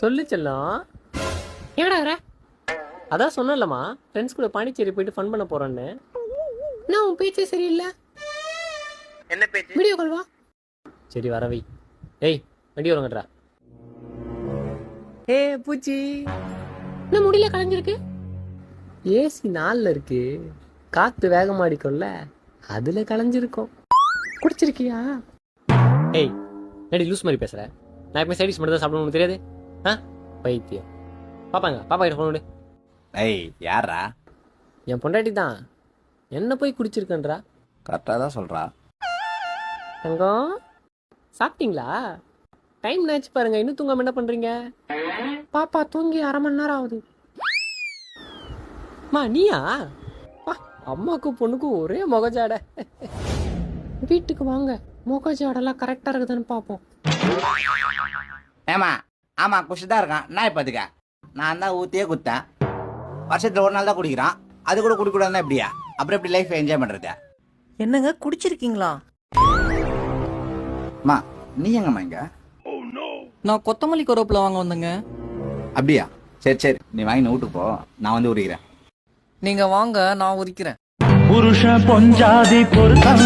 சொல்லு செல்லம். எங்கடா வர? அதான் சொன்னலம்மா, ஃப்ரெண்ட்ஸ் கூட பாண்டிச்சேரி போயிட்டு ஃபன் பண்ண போறேன்னு. நான் உன் பேச்சே சரியில்லை. என்ன பேச்சு? வீடியோ கால் வா. சரி வரவை. ஏய் வண்டி வருங்கட்ரா. ஏ பூச்சி, என்ன முடியல கலைஞ்சிருக்கு? ஏசி 4ல இருக்கு, காத்து வேகமா அடிக்கும்ல, அதுல கலைஞ்சிருக்கும். குடிச்சிருக்கியா? ஏய் நடி லூஸ் மாதிரி பேசுற. நான் எப்பவுமே சைடிஸ் மட்டும் தான் சாப்பிடணும்னு தெரியாது. பைத்தியம். பாப்பாங்க, பாப்பா கிட்ட ஃபோன் விடு. ஏய் யாரா? என் பொண்டாட்டி தான். என்ன போய் குடிச்சிருக்கன்றா. கரெக்டாக தான் சொல்கிறா. தங்கம் சாப்பிட்டீங்களா? டைம் ஆச்சு பாருங்க, இன்னும் தூங்காம என்ன பண்றீங்க? பாப்பா தூங்கி 1/2 மணி நேரம் ஆகுது. மா நீயா? அம்மாக்கும் பொண்ணுக்கும் ஒரே முகஜாட. வீட்டுக்கு வாங்க, முகஜாடெல்லாம் கரெக்டா இருக்குதுன்னு பார்ப்போம். ஏமா ஆமாம் குடிச்சுதான் இருக்கான். நான் இப்போ அதுக்க நான் தான் ஊற்றியே குத்தேன். வருஷத்தில் ஒரு நாள் தான் குடிக்கிறான், அது கூட குடிக்கூடாதுன்னா எப்படியா? அப்புறம் எப்படி லைஃப் என்ஜாய் பண்ணுறது? என்னங்க குடிச்சிருக்கீங்களா? அம்மா நீ எங்கம்மா இங்க? நான் கொத்தமல்லி கருவேப்பிலை வாங்க வந்தேங்க. அப்படியா? சரி சரி, நீ வாங்கி வீட்டுக்கு போ, நான் வந்து உரிக்கிறேன். நீங்க வாங்க, நான் உரிக்கிறேன். புருஷ பொஞ்சாதி பொருத்தம்